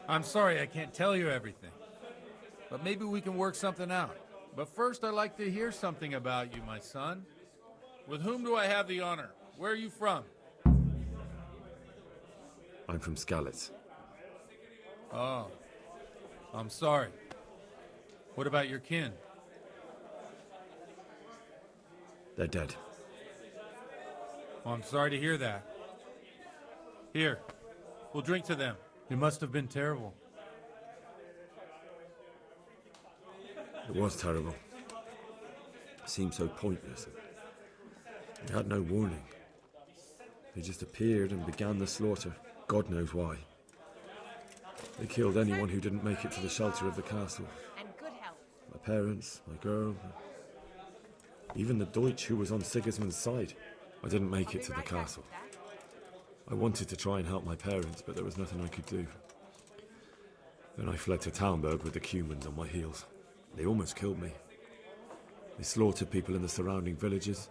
I'm sorry I can't tell you everything, but maybe we can work something out. But first I'd like to hear something about you, my son. With whom do I have the honor? Where are you from? I'm from Skalitz. Oh, I'm sorry. What about your kin? They're dead. Well, I'm sorry to hear that. Here, we'll drink to them. It must have been terrible. It was terrible. It seemed so pointless. It had no warning. They just appeared and began the slaughter. God knows why. They killed anyone who didn't make it to the shelter of the castle. And good health. My parents, my girl, even the Deutsch who was on Sigismund's side. I didn't make it to the castle. I wanted to try and help my parents, but there was nothing I could do. Then I fled to Talmberg with the Cumans on my heels. They almost killed me. They slaughtered people in the surrounding villages.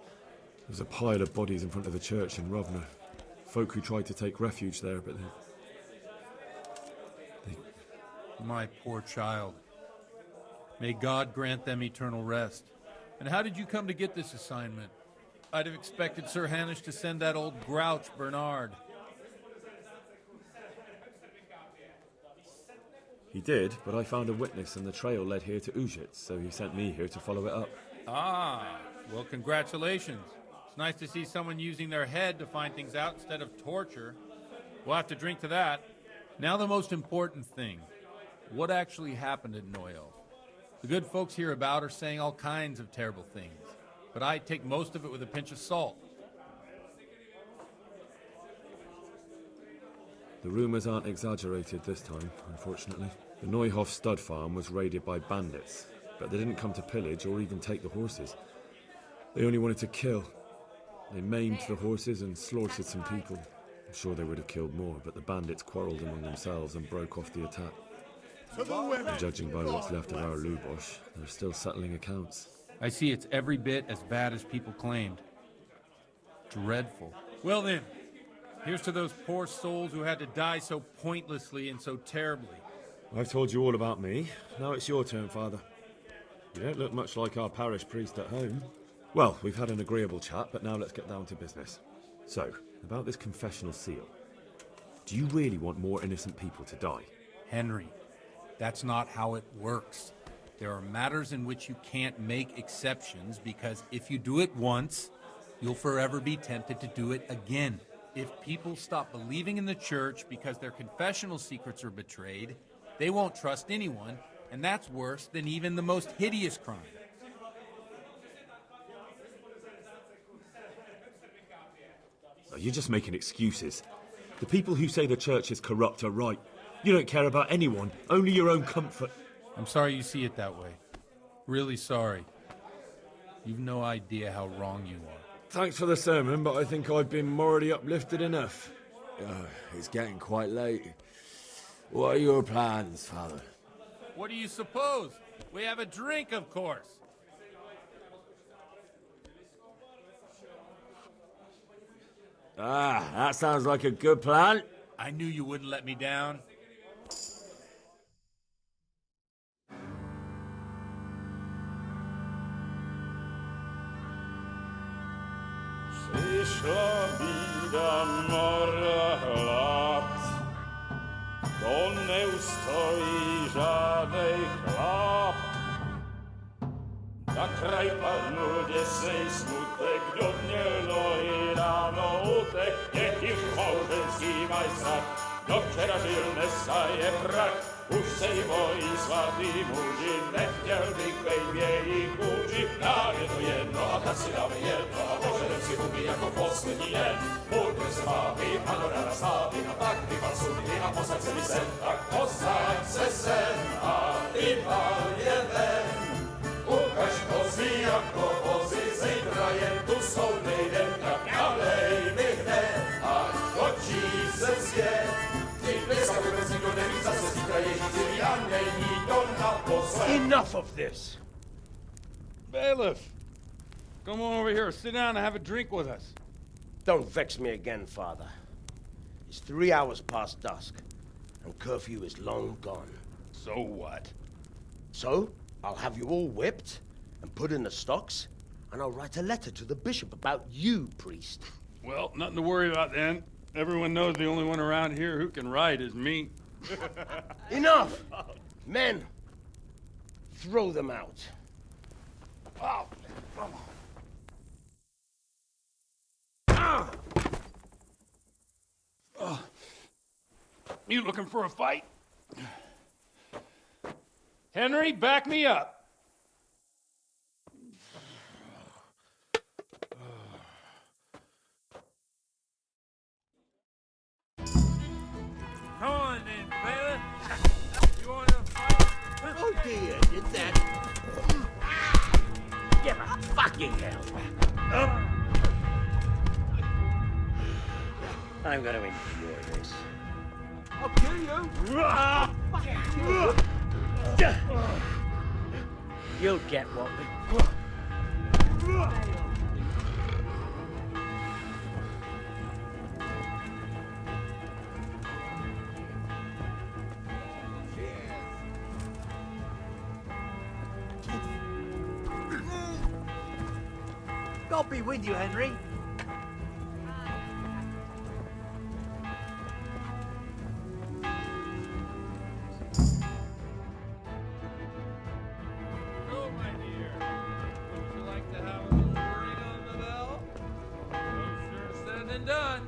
There was a pile of bodies in front of the church in Rovna. Folk who tried to take refuge there, but they... My poor child. May God grant them eternal rest. And how did you come to get this assignment? I'd have expected Sir Hanish to send that old grouch, Bernard. He did, but I found a witness and the trail led here to Ujitz, so he sent me here to follow it up. Ah, well, congratulations. It's nice to see someone using their head to find things out instead of torture. We'll have to drink to that. Now the most important thing. What actually happened at Noyo? The good folks hereabout are saying all kinds of terrible things, but I take most of it with a pinch of salt. The rumours aren't exaggerated this time, unfortunately. The Neuhof stud farm was raided by bandits, but they didn't come to pillage or even take the horses. They only wanted to kill. They maimed the horses and slaughtered some people. I'm sure they would have killed more, but the bandits quarrelled among themselves and broke off the attack. And judging by what's left of our Lubosh, they're still settling accounts. I see it's every bit as bad as people claimed. Dreadful. Well then, here's to those poor souls who had to die so pointlessly and so terribly. I've told you all about me. Now it's your turn, Father. You don't look much like our parish priest at home. Well, we've had an agreeable chat, but now let's get down to business. So, about this confessional seal. Do you really want more innocent people to die? Henry, that's not how it works. There are matters in which you can't make exceptions because if you do it once, you'll forever be tempted to do it again. If people stop believing in the church because their confessional secrets are betrayed, they won't trust anyone, and that's worse than even the most hideous crime. You're just making excuses. The people who say the church is corrupt are right. You don't care about anyone, only your own comfort. I'm sorry you see it that way. Really sorry. You've no idea how wrong you are. Thanks for the sermon, but I think I've been morally uplifted enough. It's getting quite late. What are your plans, Father? What do you suppose? We have a drink, of course. Ah, that sounds like a good plan. I knew you wouldn't let me down. Przyszła bida mora lat, to nie ustoi żadnej chlap. Na kraj padł dziesnej smutek, do dnielo i rano utek, niech ich małżeński majstrat, do wczera żylne staje brak. Už sejmoj svatý muži, nechtěl bych bejbě jich učit. Nám je to jedno a tak si dáme jedno a požerem si huby jako poslední den. Půjďme se vámi, panorama slávy a tak vypal sudy a posaď se mi sem. Tak posaď se sem a vypal je ven. Ukaž kozy jako vozy, zítra jen tu soudnej den. Tak nalej mi hned, ať točí se svět. Enough of this! Bailiff! Come on over here, sit down and have a drink with us. Don't vex me again, Father. It's 3 hours past dusk, and curfew is long gone. So what? So, I'll have you all whipped and put in the stocks, and I'll write a letter to the bishop about you, priest. Well, nothing to worry about then. Everyone knows the only one around here who can ride is me. Enough! Men, throw them out. Oh. You looking for a fight? Henry, back me up. Come on then, Bellow. You want to fight? Oh dear, did that? Give a fucking hell. I'm gonna enjoy this. I'll kill you. You'll get what we... God be with you, Henry. Oh, my dear. Would you like to have a little ring on the bell? Oh, sure said and done.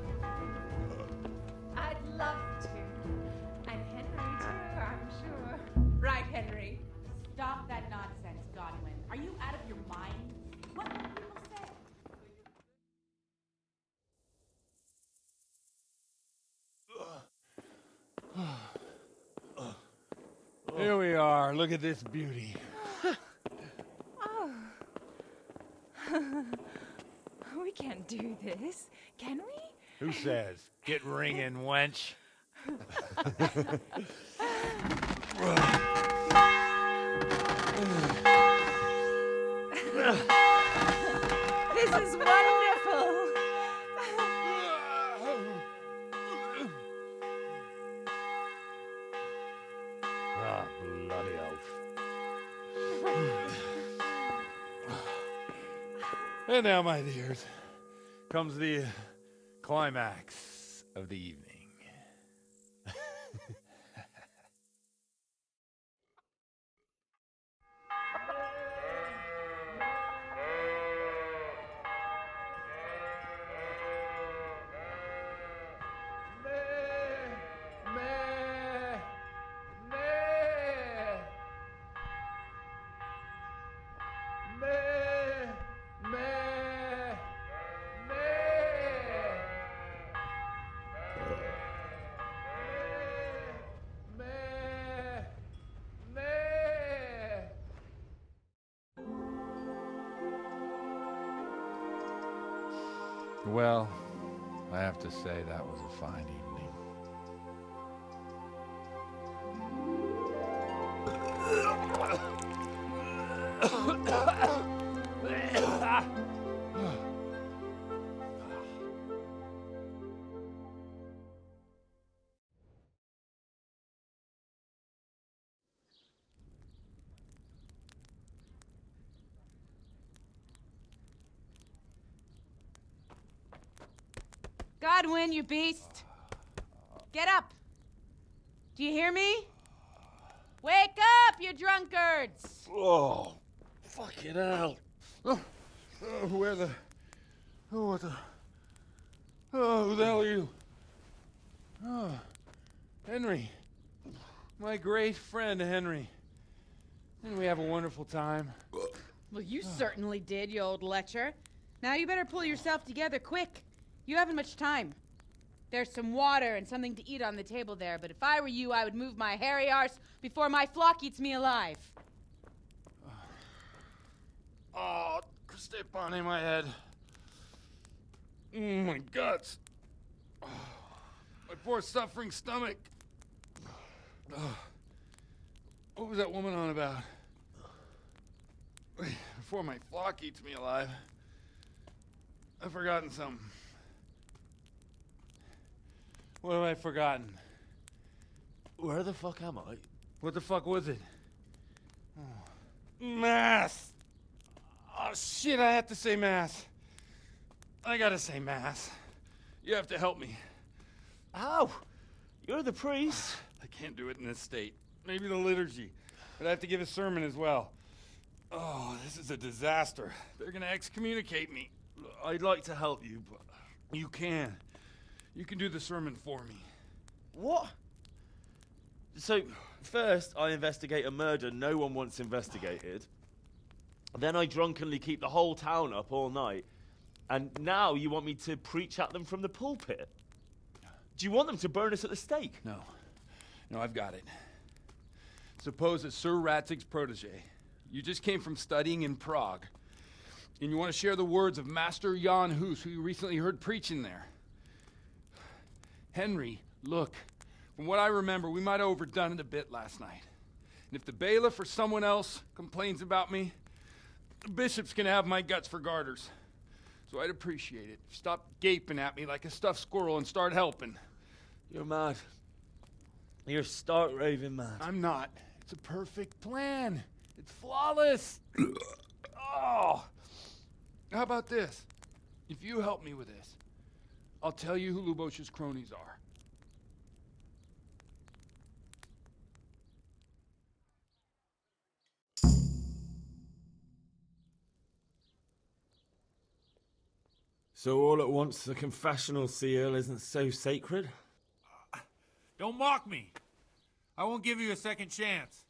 I'd love to. And Henry, too, I'm sure. Right, Henry. Stop that nonsense, Godwin. Are you out of your mind? What will people say? Here we are. Look at this beauty. Oh. We can't do this, can we? Who says? Get ringing, wench. This is wonderful. Ah, bloody oath. And now, my dears, comes the climax of the evening. Well, I have to say that was a fine evening. Godwin, you beast. Get up. Do you hear me? Wake up, you drunkards. Oh, fucking hell. Where the... Oh, what the... Oh, who the hell are you? Oh, Henry. My great friend, Henry. Didn't we have a wonderful time? Well, you certainly did, you old lecher. Now you better pull yourself together quick. You haven't much time. There's some water and something to eat on the table there, but if I were you, I would move my hairy arse before my flock eats me alive. Oh, step on in my head. My guts. Oh, my poor suffering stomach. Oh, what was that woman on about? Before my flock eats me alive. I've forgotten something. What have I forgotten? Where the fuck am I? What the fuck was it? Mass! Oh shit, I have to say mass. I gotta say mass. You have to help me. How? You're the priest. I can't do it in this state. Maybe the liturgy. But I have to give a sermon as well. Oh, this is a disaster. They're gonna excommunicate me. I'd like to help you, but... You can. You can do the sermon for me. What? So, first I investigate a murder no one wants investigated. Then I drunkenly keep the whole town up all night. And now you want me to preach at them from the pulpit? Do you want them to burn us at the stake? No. No, I've got it. Suppose that Sir Ratzig's protege. You just came from studying in Prague. And you want to share the words of Master Jan Hus, who you recently heard preaching there. Henry, look. From what I remember, we might have overdone it a bit last night. And if the bailiff or someone else complains about me, the bishop's gonna have my guts for garters. So I'd appreciate it if you stop gaping at me like a stuffed squirrel and start helping. You're mad. You're stark raving mad. I'm not. It's a perfect plan. It's flawless. Oh. How about this? If you help me with this, I'll tell you who Lubosh's cronies are. So all at once the confessional seal isn't so sacred? Don't mock me. I won't give you a second chance.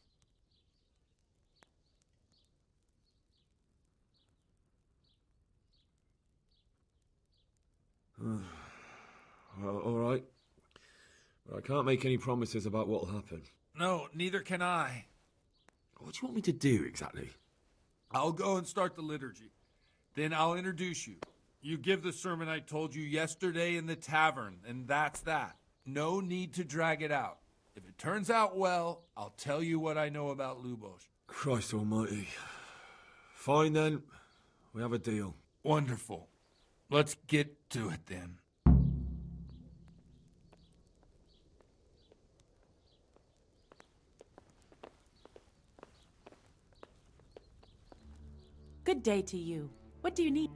Well, all right. But I can't make any promises about what'll happen. No, neither can I. What do you want me to do exactly? I'll go and start the liturgy. Then I'll introduce you. You give the sermon I told you yesterday in the tavern, and that's that. No need to drag it out. If it turns out well, I'll tell you what I know about Lubosh. Christ almighty. Fine then. We have a deal. Wonderful. Let's get to it then. Good day to you. What do you need?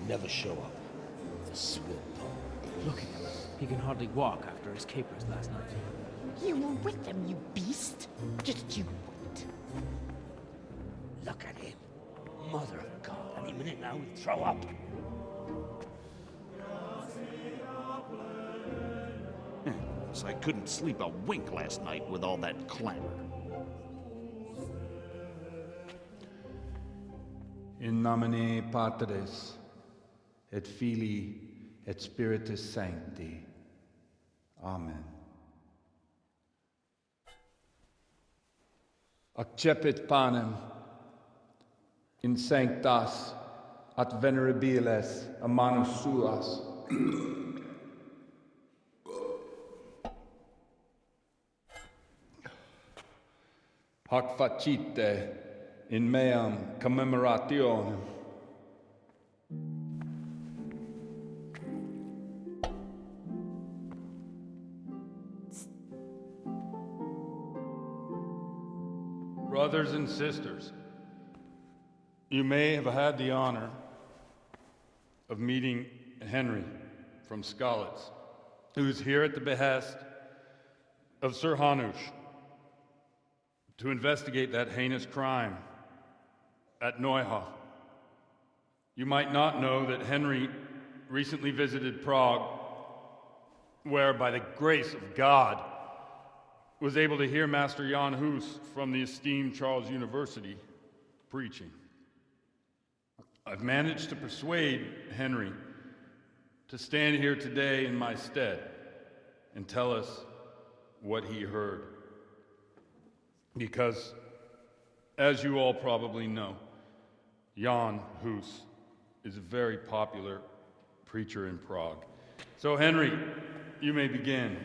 Never show up. The swill pole. Look at him. He can hardly walk after his capers last night. You were with them, you beast. Just you wait. Look at him. Mother of God. Any minute now he'll throw up. So I couldn't sleep a wink last night with all that clamor. In nomine Patris, et Filii, et Spiritus Sancti. Amen. Accepit panem in sanctas at venerabiles a manus suas. Hac facite in meam commemorationem. Brothers and sisters, you may have had the honor of meeting Henry from Skalitz, who is here at the behest of Sir Hanush to investigate that heinous crime at Neuhof. You might not know that Henry recently visited Prague, where, by the grace of God, was able to hear Master Jan Hus from the esteemed Charles University preaching. I've managed to persuade Henry to stand here today in my stead and tell us what he heard. Because, as you all probably know, Jan Hus is a very popular preacher in Prague. So, Henry, you may begin.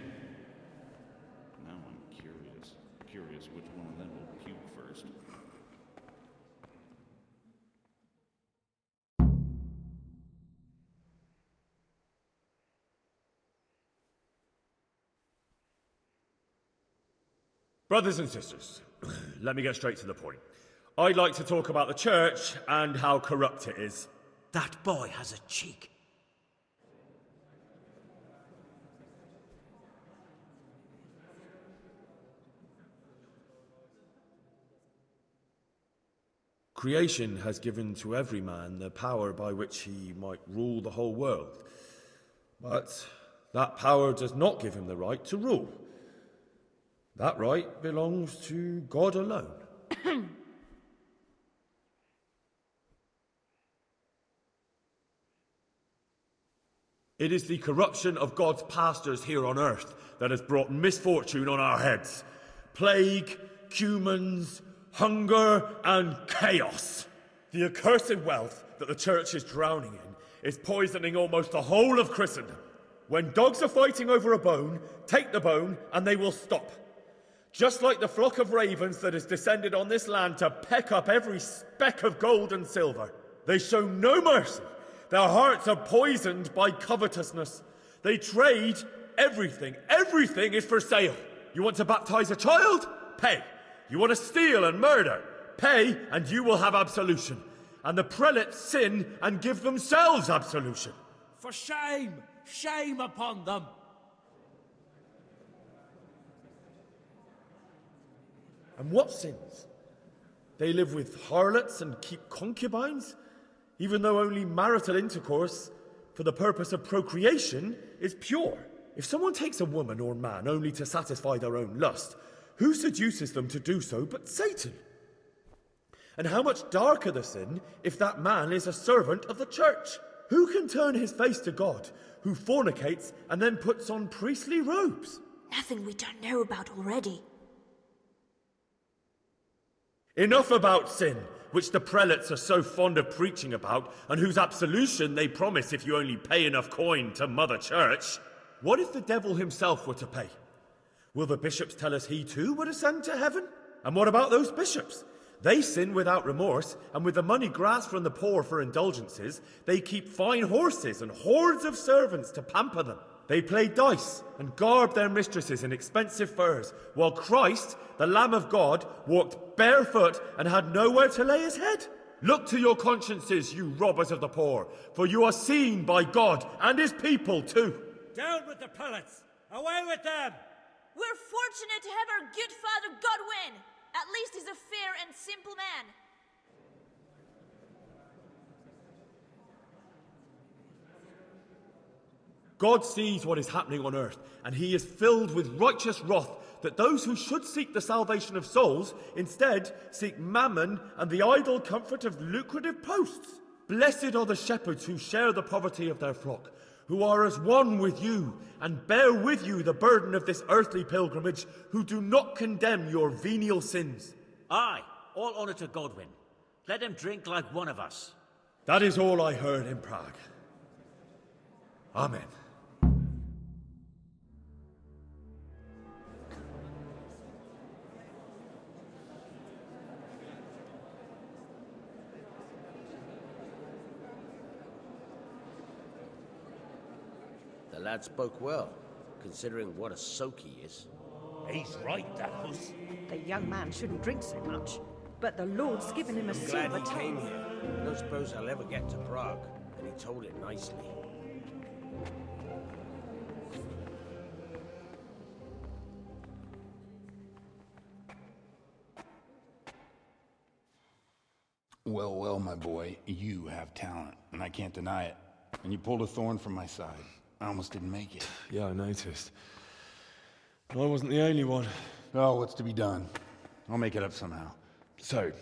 Now I'm curious which one of them will puke first. Brothers and sisters, let me get straight to the point. I'd like to talk about the church and how corrupt it is. That boy has a cheek. Creation has given to every man the power by which he might rule the whole world. But that power does not give him the right to rule. That right belongs to God alone. It is the corruption of God's pastors here on earth that has brought misfortune on our heads. Plague, cumens, hunger, and chaos. The accursed wealth that the church is drowning in is poisoning almost the whole of Christendom. When dogs are fighting over a bone, take the bone and they will stop. Just like the flock of ravens that has descended on this land to peck up every speck of gold and silver. They show no mercy. Their hearts are poisoned by covetousness. They trade everything. Everything is for sale. You want to baptize a child? Pay. You want to steal and murder? Pay, and you will have absolution. And the prelates sin and give themselves absolution. For shame! Shame upon them! And what sins? They live with harlots and keep concubines, even though only marital intercourse for the purpose of procreation is pure. If someone takes a woman or man only to satisfy their own lust, who seduces them to do so but Satan? And how much darker the sin if that man is a servant of the church? Who can turn his face to God, who fornicates and then puts on priestly robes? Nothing we don't know about already. Enough about sin, which the prelates are so fond of preaching about, and whose absolution they promise if you only pay enough coin to Mother Church. What if the devil himself were to pay? Will the bishops tell us he too would ascend to heaven? And what about those bishops? They sin without remorse, and with the money grasped from the poor for indulgences, they keep fine horses and hordes of servants to pamper them. They play dice and garb their mistresses in expensive furs, while Christ, the Lamb of God, walked barefoot and had nowhere to lay his head. Look to your consciences, you robbers of the poor, for you are seen by God and his people too. Down with the prelates! Away with them! We're fortunate to have our good father Godwin. At least he's a fair and simple man. God sees what is happening on earth, and he is filled with righteous wrath that those who should seek the salvation of souls instead seek mammon and the idle comfort of lucrative posts. Blessed are the shepherds who share the poverty of their flock, who are as one with you and bear with you the burden of this earthly pilgrimage, who do not condemn your venial sins. Aye, all honour to Godwin. Let him drink like one of us. That is all I heard in Prague. Amen. The lad spoke well, considering what a soak he is. He's right, that Hus. The young man shouldn't drink so much, but the Lord's given him a I'm silver glad he came tongue. here. I don't suppose I'll ever get to Prague, and he told it nicely. Well, well, my boy, you have talent, and I can't deny it. And you pulled a thorn from my side. I almost didn't make it. Yeah, I noticed. And I wasn't the only one. Oh, what's to be done? I'll make it up somehow. So,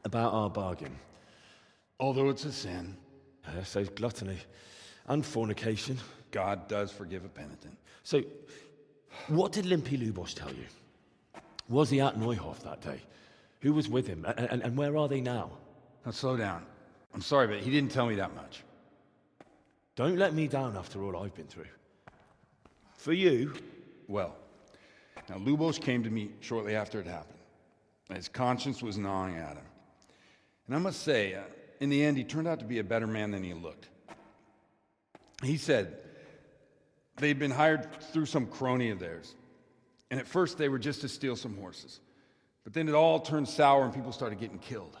about our bargain. Although it's a sin. So gluttony and fornication. God does forgive a penitent. So, what did Limpy Lubosh tell you? Was he at Neuhof that day? Who was with him? And where are they now? Now slow down. I'm sorry, but he didn't tell me that much. Don't let me down after all I've been through. For you... Well, now Lubosh came to me shortly after it happened. His conscience was gnawing at him. And I must say, in the end, he turned out to be a better man than he looked. He said they'd been hired through some crony of theirs. And at first they were just to steal some horses. But then it all turned sour and people started getting killed.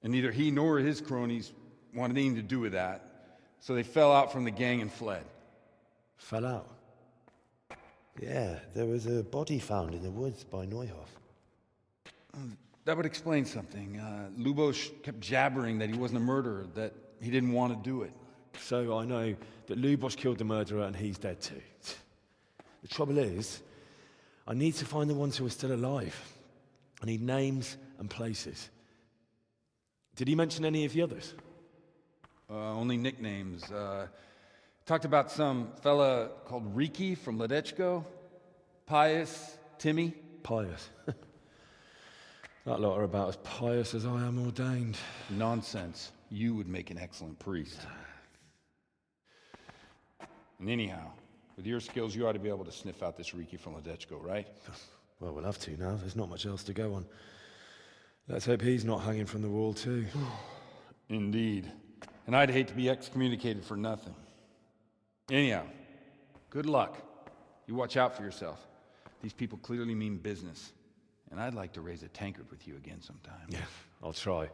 And neither he nor his cronies wanted anything to do with that. So they fell out from the gang and fled. Fell out? Yeah, there was a body found in the woods by Neuhof. That would explain something. Lubosh kept jabbering that he wasn't a murderer, that he didn't want to do it. So I know that Lubosh killed the murderer and he's dead too. The trouble is, I need to find the ones who are still alive. I need names and places. Did he mention any of the others? Only nicknames. Talked about some fella called Riki from Ledechko, Pius, Timmy. Pius. That lot are about as pious as I am ordained. Nonsense. You would make an excellent priest. And anyhow, with your skills, you ought to be able to sniff out this Riki from Ledechko, right? Well, we'll have to now. There's not much else to go on. Let's hope he's not hanging from the wall too. Indeed. And I'd hate to be excommunicated for nothing. Anyhow, good luck. You watch out for yourself. These people clearly mean business. And I'd like to raise a tankard with you again sometime. Yeah, I'll try.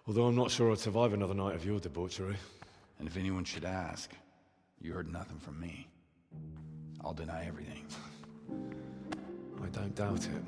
Although I'm not sure I'd survive another night of your debauchery. And if anyone should ask, you heard nothing from me. I'll deny everything. I don't doubt it.